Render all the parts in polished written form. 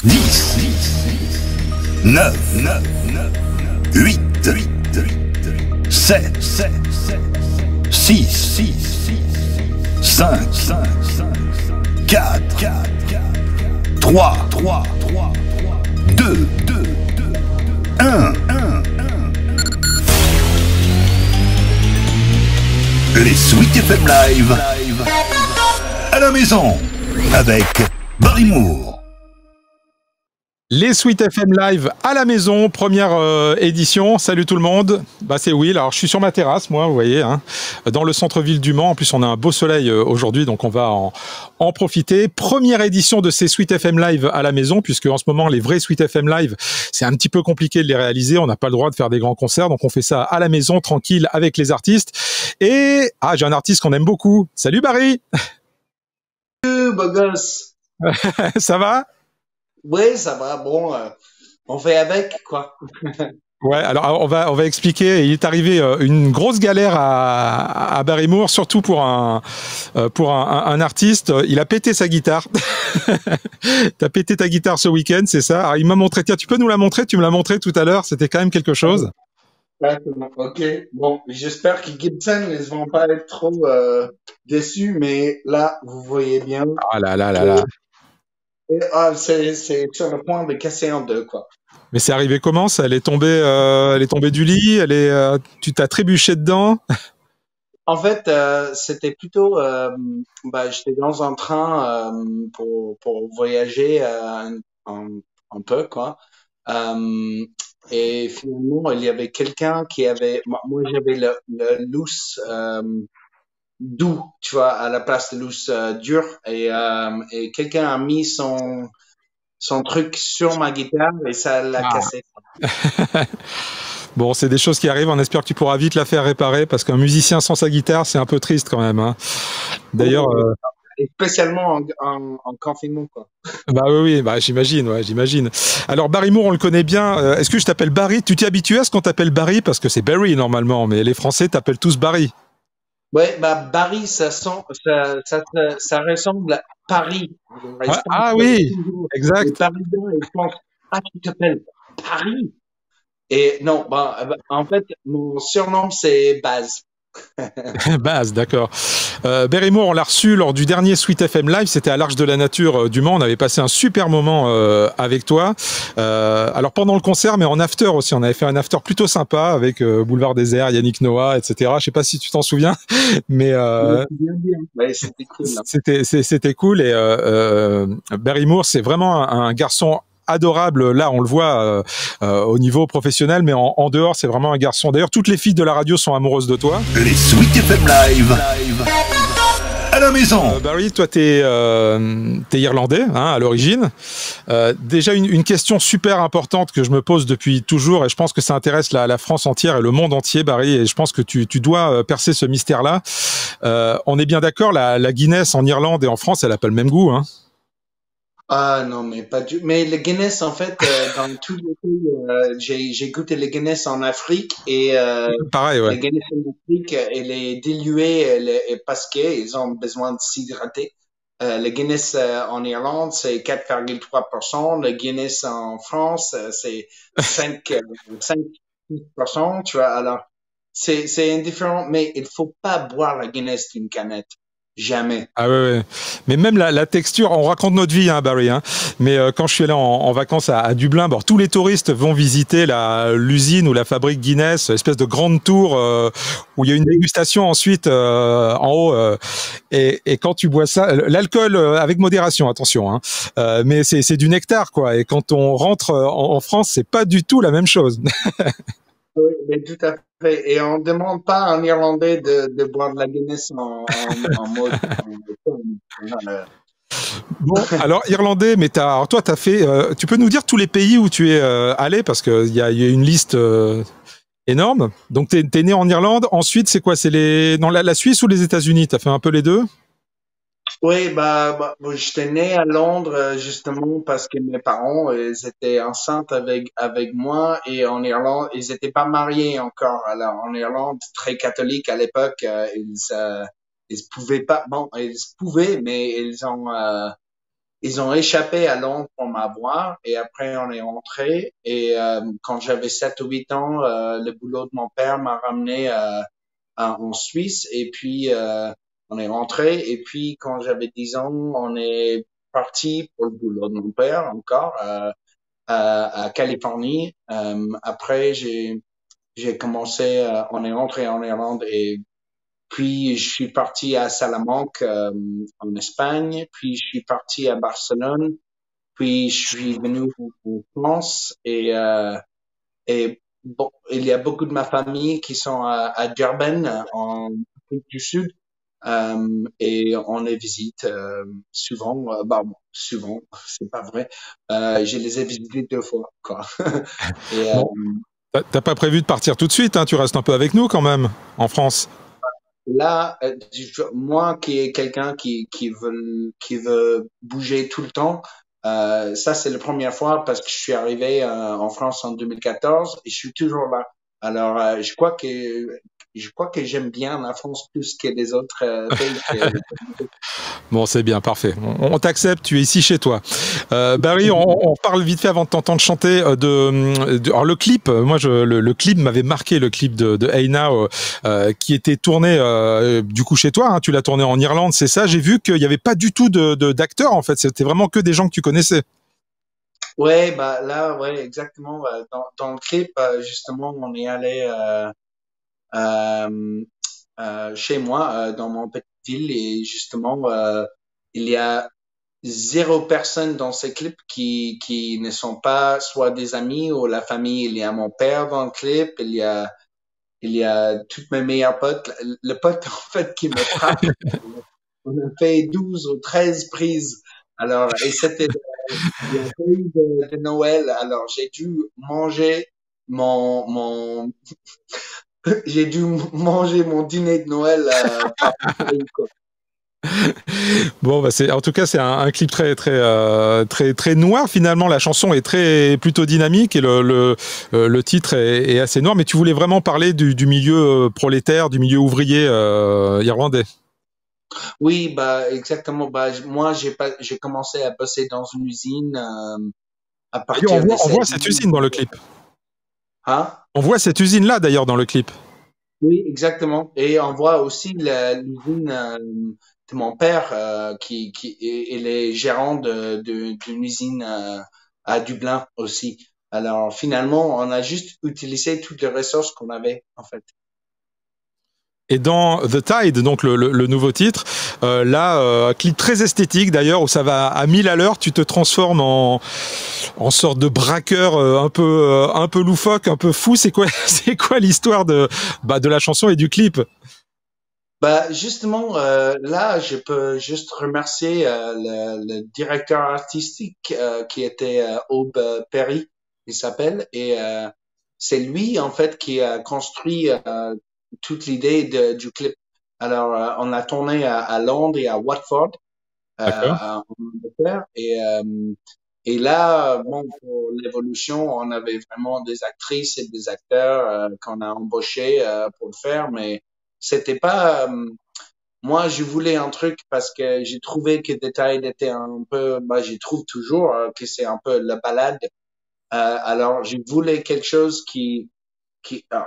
10, 9, 8, 7, 6, 5, 4, 3, 2, 1. Les Sweet FM Live à la maison avec Barry Moore. Les Sweet FM Live à la maison, première édition. Salut tout le monde. C'est Will. Alors je suis sur ma terrasse, moi, vous voyez, dans le centre-ville du Mans. En plus, on a un beau soleil aujourd'hui, donc on va en profiter. Première édition de ces Sweet FM Live à la maison, puisque en ce moment, les vrais Sweet FM Live, c'est un petit peu compliqué de les réaliser. On n'a pas le droit de faire des grands concerts, donc on fait ça à la maison, tranquille, avec les artistes. Et j'ai un artiste qu'on aime beaucoup. Salut Barry. Salut, beau gosse. Ça va? Oui, ça va. Bon, on fait avec, quoi. Ouais, alors on va expliquer. Il est arrivé une grosse galère à Barry Moore, surtout pour un artiste. Il a pété sa guitare. T'as pété ta guitare ce week-end, c'est ça? Alors, il m'a montré. Tiens, tu peux nous la montrer? Tu me l'as montré tout à l'heure. C'était quand même quelque chose. Ok. Bon, j'espère que Gibson, ils vont pas être trop déçus, mais là, vous voyez bien. Ah là. C'est sur le point de casser en deux, quoi. Mais c'est arrivé comment ça? Elle est tombée du lit. Tu t'as trébuché dedans. En fait, c'était plutôt, j'étais dans un train pour voyager un peu, quoi. Et finalement, il y avait quelqu'un qui avait, moi j'avais le loose doux, tu vois, à la place de loose dur, et quelqu'un a mis son truc sur ma guitare et ça l'a cassé. Bon, c'est des choses qui arrivent. On espère que tu pourras vite la faire réparer parce qu'un musicien sans sa guitare, c'est un peu triste quand même. D'ailleurs, et spécialement en confinement, quoi. Oui, j'imagine. Alors Barry Moore, on le connaît bien. Est-ce que je t'appelle Barry? Tu t'es habitué à ce qu'on t'appelle Barry parce que c'est Barry normalement, mais les Français t'appellent tous Barry. Ouais, Barry, ça ressemble à Paris. Oui, exact. Les Parisiens, ils pensent, tu t'appelles Paris. Et non, en fait, mon surnom, c'est Baz. Baz, d'accord. Barry Moore, on l'a reçu lors du dernier Sweet FM Live, c'était à l'Arche de la Nature du Mans, on avait passé un super moment avec toi. Alors pendant le concert, mais en after aussi, on avait fait un after plutôt sympa avec Boulevard Désert, Yannick Noah, etc. Je sais pas si tu t'en souviens, mais ouais, c'était cool. C'était cool et Barry Moore, c'est vraiment un garçon adorable. Là, on le voit au niveau professionnel, mais en dehors, c'est vraiment un garçon. D'ailleurs, toutes les filles de la radio sont amoureuses de toi. Les Sweet FM Live à la maison. Barry, toi, t'es irlandais à l'origine. Déjà, une question super importante que je me pose depuis toujours, et je pense que ça intéresse la France entière et le monde entier, Barry, et je pense que tu dois percer ce mystère-là. On est bien d'accord, la Guinness en Irlande et en France, elle a pas le même goût, Ah non, mais pas du. Mais le Guinness, en fait, dans tous les pays, j'ai goûté le Guinness en Afrique et pareil, ouais. le Guinness en Afrique, il est dilué parce qu'ils ont besoin de s'hydrater. Le Guinness en Irlande, c'est 4,3%. Le Guinness en France, c'est 5%. Tu vois, alors c'est indifférent, mais il faut pas boire la Guinness d'une canette. Jamais. Ah ouais. Mais même la texture, on raconte notre vie, Barry. Mais quand je suis allé en vacances à Dublin, tous les touristes vont visiter l'usine ou la fabrique Guinness, espèce de grande tour où il y a une dégustation ensuite en haut. Et quand tu bois ça, l'alcool avec modération, attention. Mais c'est du nectar, quoi. Et quand on rentre en France, c'est pas du tout la même chose. Oui, mais tout à fait. Et on ne demande pas à un Irlandais de boire de la Guinness en mode. Bon, alors Irlandais, mais alors toi, t'as fait. Tu peux nous dire tous les pays où tu es allé parce qu'il y a une liste énorme. Donc t'es né en Irlande. Ensuite, c'est quoi? C'est dans la Suisse ou les États-Unis? T'as fait un peu les deux? Oui, j'étais né à Londres justement parce que mes parents ils étaient enceintes avec moi et en Irlande ils étaient pas mariés encore. Alors en Irlande très catholique à l'époque ils pouvaient pas ils pouvaient mais ils ont ils ont échappé à Londres pour m'avoir et après on est rentré et quand j'avais 7 ou 8 ans, le boulot de mon père m'a ramené en Suisse et puis on est rentré et puis quand j'avais 10 ans, on est parti pour le boulot de mon père encore à Californie. Après j'ai commencé, on est rentré en Irlande et puis je suis parti à Salamanque en Espagne, puis je suis parti à Barcelone, puis je suis venu en France et bon, il y a beaucoup de ma famille qui sont à Durban en Afrique du Sud et on les visite souvent. Bah bon, souvent, c'est pas vrai. Je les ai visités 2 fois, quoi. Et Bon, t'as pas prévu de partir tout de suite, hein, tu restes un peu avec nous quand même, en France. là, moi qui est quelqu'un qui veut bouger tout le temps, ça c'est la première fois parce que je suis arrivé en France en 2014 et je suis toujours là. Alors je crois que j'aime bien la France plus que les autres pays. Bon, c'est bien, parfait. On t'accepte, tu es ici chez toi. Barry, on parle vite fait avant de t'entendre chanter alors le clip. Moi, le clip m'avait marqué, le clip de Hey Now, qui était tourné du coup chez toi. Hein, tu l'as tourné en Irlande, c'est ça. J'ai vu qu'il n'y avait pas du tout d'acteurs en fait. C'était vraiment que des gens que tu connaissais. Ouais, bah là, ouais, exactement. Dans le clip, justement, on est allé euh, chez moi, dans mon petite ville, et justement, il y a 0 personne dans ces clips qui ne sont pas soit des amis ou la famille. Il y a mon père dans le clip, il y a toutes mes meilleures potes. Le pote, en fait, qui me frappe, on a fait 12 ou 13 prises. Alors, et c'était la veille de Noël. Alors, j'ai dû manger mon j'ai dû manger mon dîner de Noël par quoi. Bon, bah en tout cas, c'est un clip très noir finalement. La chanson est plutôt dynamique et le titre est assez noir. Mais tu voulais vraiment parler du milieu prolétaire, du milieu ouvrier irlandais. Oui, bah exactement. Bah moi, j'ai commencé à bosser dans une usine à D'ailleurs, partir de on 16 voit cette usine dans le clip. Hein? On voit cette usine-là d'ailleurs dans le clip. Oui, exactement. Et on voit aussi l'usine de mon père qui il est gérant d'une usine à Dublin aussi. Alors finalement, on a juste utilisé toutes les ressources qu'on avait en fait. Et dans The Tide, donc le nouveau titre, là, un clip très esthétique d'ailleurs, où ça va à 1000 à l'heure, tu te transformes en sorte de braqueur un peu loufoque, un peu fou. C'est quoi l'histoire de la chanson et du clip? Bah justement, là, je peux juste remercier le directeur artistique qui était Aube Perry, il s'appelle, et c'est lui en fait qui a construit toute l'idée du clip. Alors, on a tourné à Londres et à Watford, D'accord. en Angleterre, et là, bon, pour l'évolution, on avait vraiment des actrices et des acteurs qu'on a embauchés pour le faire, mais c'était pas moi, je voulais un truc parce que j'ai trouvé que The Tide était un peu, bah, j'y trouve toujours que c'est un peu la balade. Alors, je voulais quelque chose qui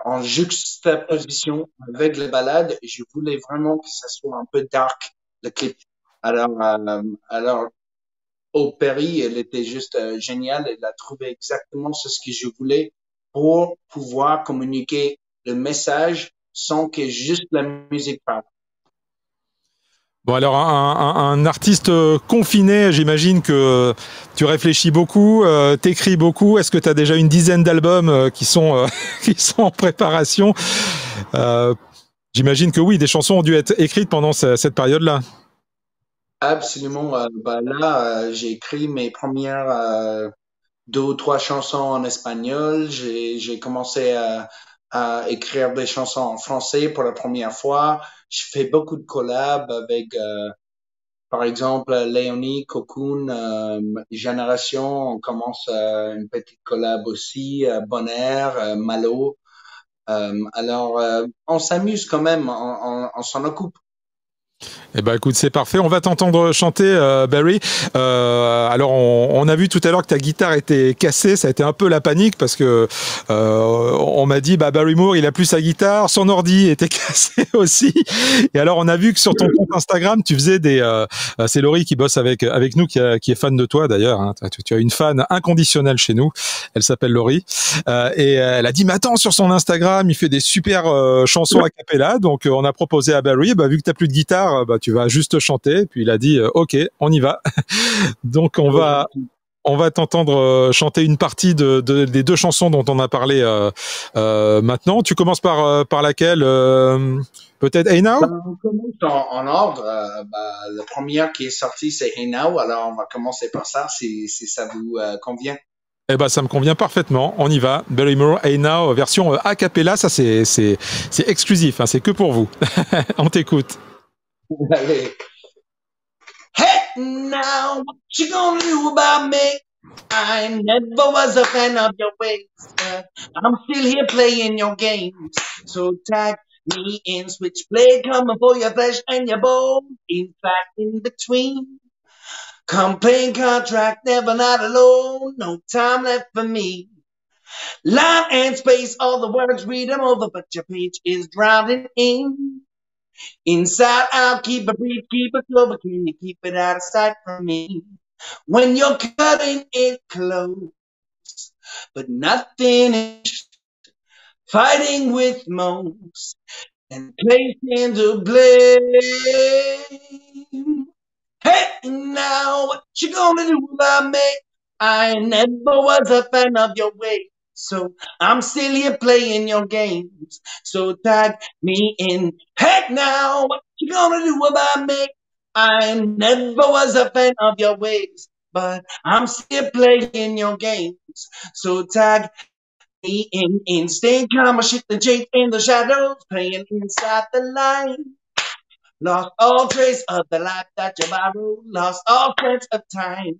en juxtaposition avec la balade. Je voulais vraiment que ça soit un peu dark, le clip. Alors, au Perry, elle était juste géniale. Elle a trouvé exactement ce que je voulais pour pouvoir communiquer le message sans que juste la musique parle. Bon alors un artiste confiné, j'imagine que tu réfléchis beaucoup, t'écris beaucoup. Est-ce que tu as déjà une dizaine d'albums qui sont qui sont en préparation? Euh, J'imagine que oui, des chansons ont dû être écrites pendant cette période-là. Absolument. Bah là, j'ai écrit mes premières 2 ou 3 chansons en espagnol. J'ai commencé à écrire des chansons en français pour la première fois. Je fais beaucoup de collabs avec, par exemple, Léonie, Cocoon, Génération. On commence une petite collab aussi, Bonaire, Malo. Alors, on s'amuse quand même, on s'en occupe. Eh ben écoute, c'est parfait. On va t'entendre chanter, Barry. Alors, on a vu tout à l'heure que ta guitare était cassée. Ça a été un peu la panique parce que on m'a dit, bah Barry Moore, il a plus sa guitare, son ordi était cassé aussi. Et alors, on a vu que sur ton compte Instagram, tu faisais c'est Laurie qui bosse avec nous, qui est fan de toi d'ailleurs. Hein. Tu as une fan inconditionnelle chez nous. Elle s'appelle Laurie. Et elle a dit, mais attends, sur son Instagram, il fait des super chansons a cappella. Donc, on a proposé à Barry, bah vu que t'as plus de guitare, bah tu vas juste chanter. Puis il a dit OK, on y va. Donc on va t'entendre chanter une partie des deux chansons dont on a parlé maintenant. Tu commences par laquelle peut-être Hey Now? On commence en ordre. La première qui est sortie, c'est Hey Now. Alors, on va commencer par ça, si ça vous convient. Eh ben, ça me convient parfaitement. On y va. Barry Moore, Hey Now, version a cappella. Ça, c'est exclusif. Hein, c'est que pour vous. On t'écoute. Allez. Hey now, what you gonna do about me? I never was a fan of your ways, but I'm still here playing your games. So tag me in, switchblade coming for your flesh and your bone. In fact, in between, come playing contract, never not alone. No time left for me. Line and space, all the words, read them over, but your page is drowning in. Inside out, keep it brief, keep it slow, but can you keep it out of sight from me? When you're cutting it close, but nothing is fighting with most and placing the blame. Hey, now what you gonna do about me? I never was a fan of your ways, so I'm still here playing your games. So tag me in. Hey, now what you gonna do about me? I never was a fan of your ways, but I'm still playing your games. So tag me in. Staying calm, I shift the jade in the shadows, playing inside the line. Lost all trace of the life that you borrowed, lost all sense of time.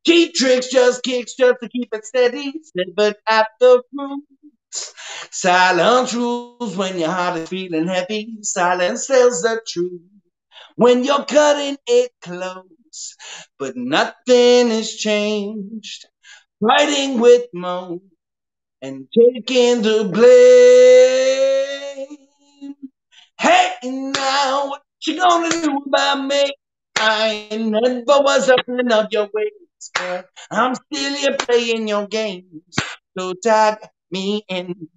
Cheap tricks, just kicks, just to keep it steady, but at the roots. Silent rules when your heart is feeling heavy. Silence tells the truth when you're cutting it close, but nothing has changed. Fighting with Mo and taking the blame. Hey, now what you gonna do about me? I never was a fan of your ways, but I'm still here playing your games. So tag me in.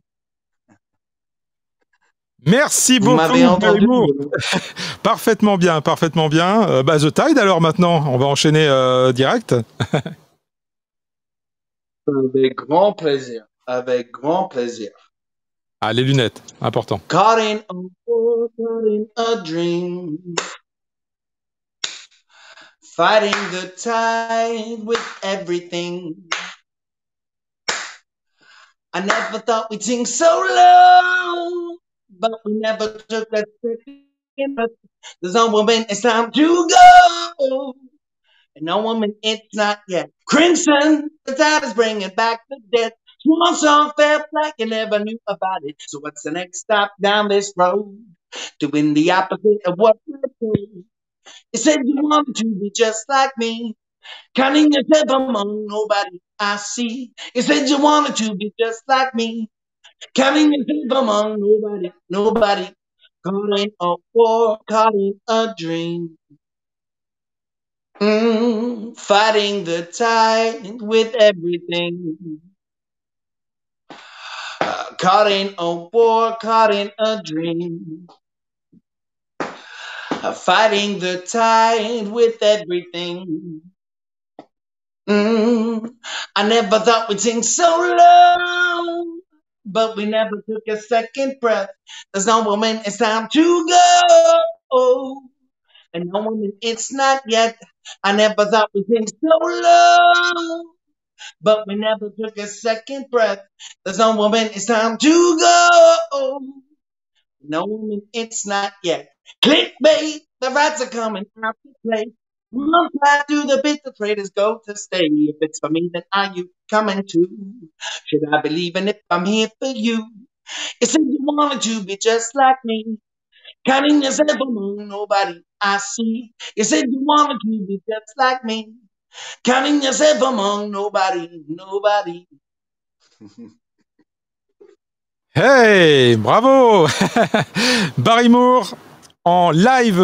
Merci Vous beaucoup, m'avez Barry entendu? Moore. Parfaitement bien, parfaitement bien. The Tide alors maintenant, on va enchaîner direct. Avec grand plaisir. Avec grand plaisir. Ah, les lunettes, important. Caught in a dream. Fighting the tide with everything. I never thought we'd sing so low, but we never took a second. There's no woman, it's time to go. And no woman, it's not yet. Crimson, the tide is bringing back the dead. Swan song felt like you never knew about it. So what's the next stop down this road? Doing the opposite of what we're doing. You said you wanted to be just like me. Counting yourself among nobody I see. You said you wanted to be just like me. Counting yourself among nobody. Caught in a war, caught in a dream. Fighting the tide with everything. Caught in a war, caught in a dream. Fighting the tide with everything. I never thought we'd sing so low, but we never took a second breath. There's no woman, it's time to go. And no woman, it's not yet. I never thought we'd sing so low, but we never took a second breath. There's no woman, it's time to go. No woman, it's not yet. Clickbait, the rats are coming out to play. One fly to the bit, the traders go to stay. If it's for me, then are you coming too? Should I believe in it? I'm here for you. You said you wanted to be just like me. Counting yourself among nobody I see. You said you want to be just like me. Counting yourself among nobody. Hey, bravo Barry Moore en live,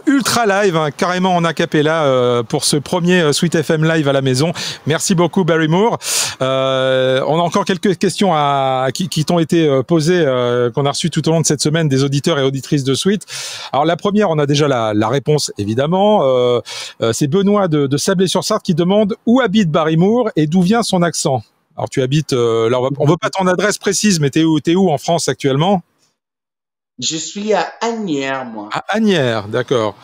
ultra live, hein, carrément en a cappella pour ce premier Sweet FM live à la maison. Merci beaucoup Barry Moore. On a encore quelques questions qui t'ont été posées, qu'on a reçues tout au long de cette semaine des auditeurs et auditrices de Sweet. Alors la première, on a déjà la réponse évidemment. C'est Benoît de Sablé-sur-Sarthe qui demande où habite Barry Moore et d'où vient son accent. Alors tu habites, là on veut pas ton adresse précise, mais t'es où en France actuellement? Je suis à Asnières, moi. À Asnières, d'accord.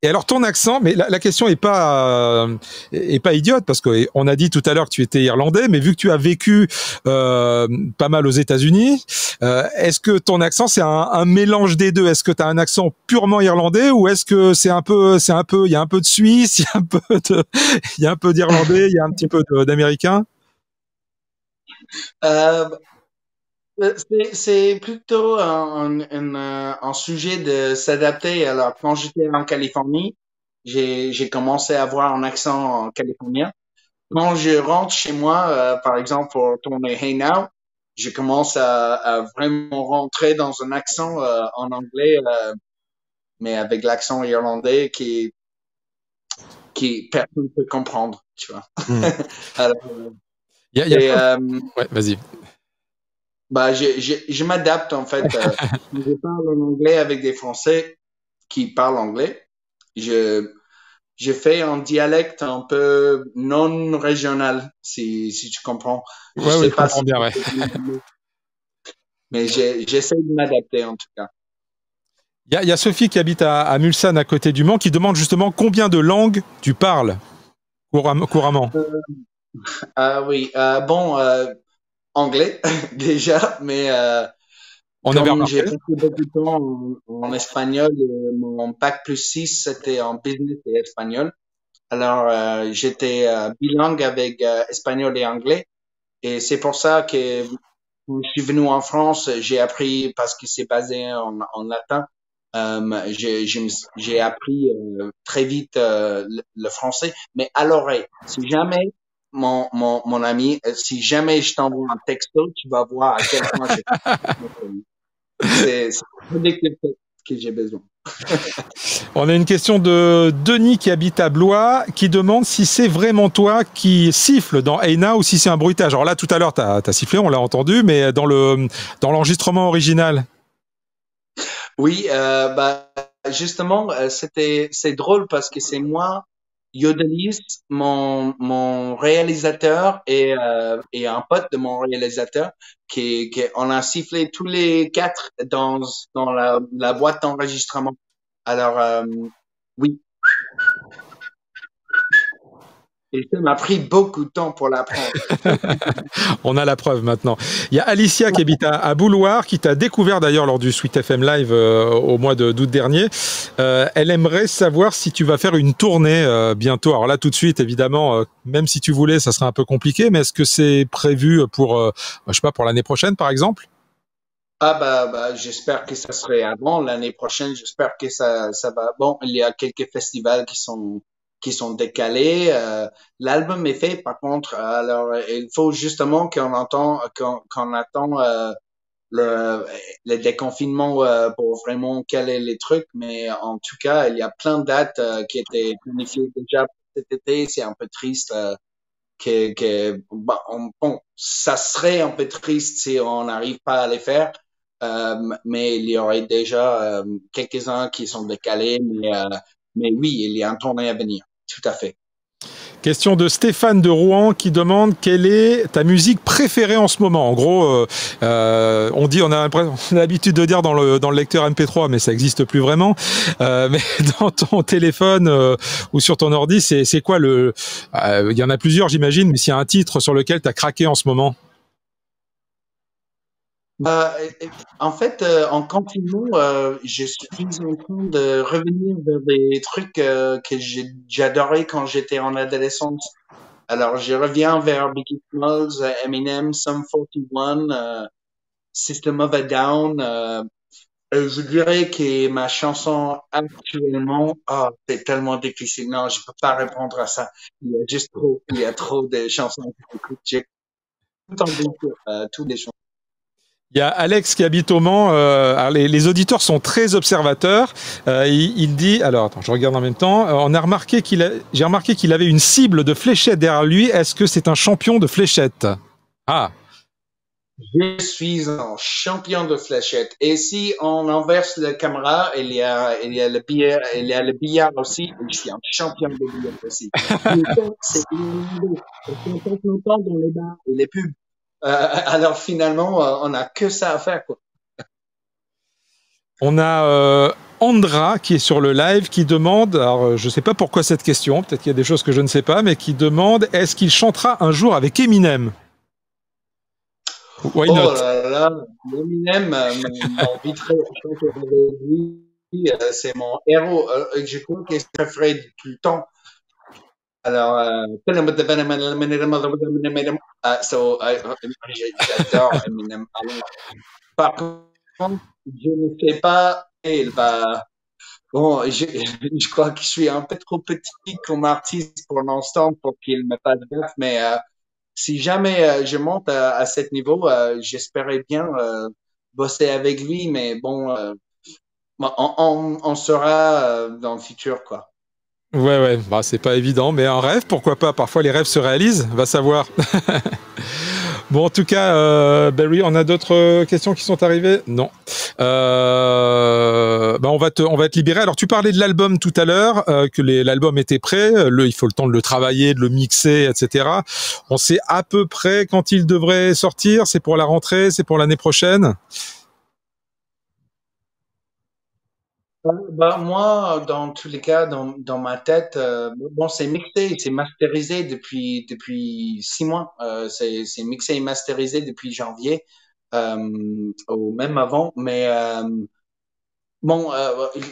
Et alors ton accent, mais la question est pas idiote parce que on a dit tout à l'heure que tu étais irlandais, mais vu que tu as vécu pas mal aux États-Unis, est-ce que ton accent c'est un mélange des deux? Est-ce que tu as un accent purement irlandais ou est-ce que il y a un peu de Suisse, il y a un peu d'irlandais, il y a un petit peu d'américain? Euh, c'est plutôt un sujet de s'adapter. Alors, quand j'étais en Californie, j'ai commencé à avoir un accent californien. Quand je rentre chez moi, par exemple, pour tourner Hey Now, je commence à vraiment rentrer dans un accent en anglais, mais avec l'accent irlandais qui personne ne peut comprendre, tu vois. Alors, ouais, vas-y. bah, je m'adapte en fait. Je parle en anglais avec des Français qui parlent anglais. Je fais un dialecte un peu non régional, si tu comprends. Je sais pas si bien, ouais. Mais j'essaie de m'adapter en tout cas. Il y a Sophie qui habite à Mulsanne à côté du Mans qui demande justement combien de langues tu parles couramment. Oui, bon, anglais déjà, mais comme j'ai passé beaucoup de temps en espagnol, mon bac plus 6 c'était en business et espagnol. Alors j'étais bilingue avec espagnol et anglais, et c'est pour ça que quand je suis venu en France, j'ai appris parce que c'est basé en latin. J'ai appris très vite le français, mais à l'oreille. Si jamais mon ami, si jamais je t'envoie un texto, tu vas voir à quel point c'est que j'ai besoin. On a une question de Denis qui habite à Blois qui demande si c'est vraiment toi qui siffle dans Hey Now ou si c'est un bruitage. Alors là, tout à l'heure, t'as sifflé, on l'a entendu, mais dans l'enregistrement original. Oui, bah justement, c'est drôle parce que c'est moi, Yodelis, mon réalisateur et un pote de mon réalisateur on a sifflé tous les quatre dans la boîte d'enregistrement. Alors oui. Et ça m'a pris beaucoup de temps pour l'apprendre. On a la preuve maintenant. Il y a Alicia qui habite à Bouloir, qui t'a découvert d'ailleurs lors du Sweet FM Live au mois d'août dernier. Elle aimerait savoir si tu vas faire une tournée bientôt. Alors là, tout de suite, évidemment, même si tu voulais, ça serait un peu compliqué, mais est-ce que c'est prévu pour, je sais pas, pour l'année prochaine, par exemple? Ah bah j'espère que ça serait avant l'année prochaine. J'espère que ça va. Bon, il y a quelques festivals qui sont décalés. L'album est fait, par contre. Alors, il faut justement qu'on attend le déconfinement pour vraiment caler les trucs. Mais en tout cas, il y a plein de dates qui étaient planifiées déjà pour cet été. C'est un peu triste. Bon, ça serait un peu triste si on n'arrive pas à les faire. Mais il y aurait déjà quelques-uns qui sont décalés, mais oui, il y a un tournée à venir, tout à fait. Question de Stéphane de Rouen qui demande quelle est ta musique préférée en ce moment. En gros, on a l'habitude de dire dans le lecteur MP3, mais ça n'existe plus vraiment. Mais dans ton téléphone ou sur ton ordi, c'est quoi il y en a plusieurs, j'imagine, mais s'il y a un titre sur lequel tu as craqué en ce moment? En fait, en confinement, je suis en train de revenir vers des trucs que j'adorais quand j'étais en adolescence. Alors, je reviens vers Biggie Smalls, Eminem, Sum 41, System of a Down. Je dirais que ma chanson actuellement, c'est tellement difficile. Non, je peux pas répondre à ça. Il y a trop de chansons que j'écoute. J'ai entendu toutes les chansons. Il y a Alex qui habite au Mans. Alors les auditeurs sont très observateurs. Il dit, alors attends, je regarde en même temps. J'ai remarqué qu'il avait une cible de fléchettes derrière lui. Est-ce que c'est un champion de fléchettes? Ah, Je suis un champion de fléchettes. Et si on inverse la caméra, il y a le billard aussi. Et je suis un champion de billard aussi. Mais ça, c'est inondé. Parce qu'on passe longtemps dans les bars et les pubs. Alors finalement, on n'a que ça à faire, quoi. on a Andra qui est sur le live qui demande, alors je ne sais pas pourquoi cette question, peut-être qu'il y a des choses que je ne sais pas, mais qui demande est-ce qu'il chantera un jour avec Eminem? Why Oh not? là là, Eminem m'inviterait à chanter avec lui. C'est mon héros. Je crois qu'il se ferait tout le temps. Alors, j'adore Eminem. Alors, par contre, je ne sais pas, bon, je crois que je suis un peu trop petit comme artiste pour l'instant pour qu'il me fasse gaffe, mais si jamais je monte à ce niveau, j'espérais bien bosser avec lui, mais bon, on sera dans le futur, quoi. Ouais, bah, c'est pas évident, mais un rêve, pourquoi pas? Parfois les rêves se réalisent, va savoir. Bon, en tout cas, Barry, on a d'autres questions qui sont arrivées? Non. Bah on va te libérer. Alors, tu parlais de l'album tout à l'heure, que l'album était prêt. Il faut le temps de le travailler, de le mixer, etc. On sait à peu près quand il devrait sortir. C'est pour la rentrée, c'est pour l'année prochaine? Bah, moi, dans tous les cas, dans ma tête, bon, c'est mixé, c'est masterisé depuis 6 mois. C'est mixé et masterisé depuis janvier, ou même avant. Mais bon,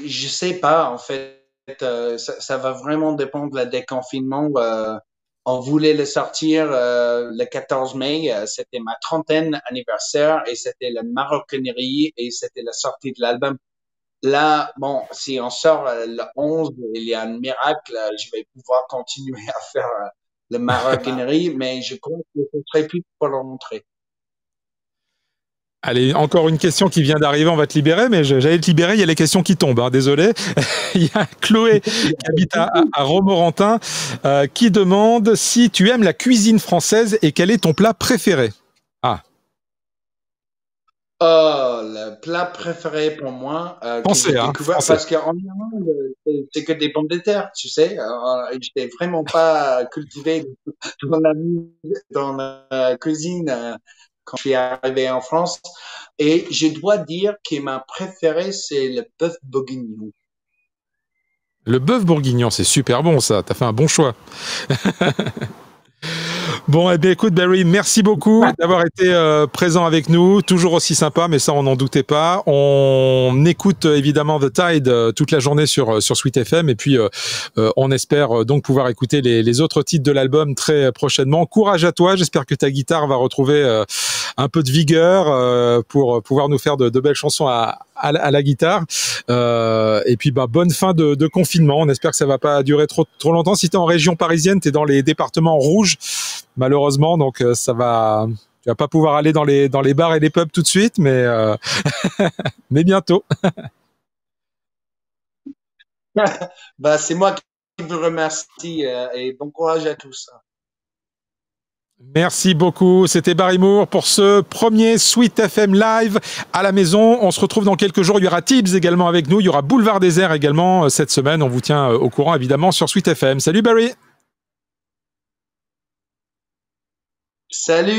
je sais pas, en fait. Ça va vraiment dépendre de la déconfinement. On voulait le sortir le 14 mai. C'était ma 30e anniversaire et c'était la maroquinerie et c'était la sortie de l'album. Là, bon, si on sort le 11, il y a un miracle, je vais pouvoir continuer à faire le maroquinerie, mais je crois que ce serait plus pour le montrer. Allez, encore une question qui vient d'arriver, on va te libérer, mais j'allais te libérer, il y a les questions qui tombent, hein, désolé. Il y a Chloé qui habite à Romorantin qui demande si tu aimes la cuisine française et quel est ton plat préféré. Ah, Oh, le plat préféré pour moi que français, j'ai hein, découvert, français. parce qu'en Irlande, c'est que des pommes de terre, tu sais. J'étais vraiment pas cultivé dans dans la cuisine quand je suis arrivé en France. Et je dois dire que ma préférée, c'est le bœuf bourguignon. Le bœuf bourguignon, c'est super bon ça, t'as fait un bon choix. Bon, eh bien, écoute, Barry, merci beaucoup d'avoir été présent avec nous. Toujours aussi sympa, mais ça, on n'en doutait pas. On écoute évidemment The Tide toute la journée sur Sweet FM. Et puis, on espère donc pouvoir écouter les autres titres de l'album très prochainement. Courage à toi. J'espère que ta guitare va retrouver un peu de vigueur pour pouvoir nous faire de belles chansons à la guitare. Et puis, bah, bonne fin de confinement. On espère que ça va pas durer trop longtemps. Si tu es en région parisienne, tu es dans les départements rouges, malheureusement. Donc, tu vas pas pouvoir aller dans les bars et les pubs tout de suite, mais, mais bientôt. Bah, c'est moi qui vous remercie et bon courage à tous. Merci beaucoup. C'était Barry Moore pour ce premier Sweet FM Live à la maison. On se retrouve dans quelques jours. Il y aura Tibbs également avec nous. Il y aura Boulevard Désert également cette semaine. On vous tient au courant évidemment sur Sweet FM. Salut Barry. Salut!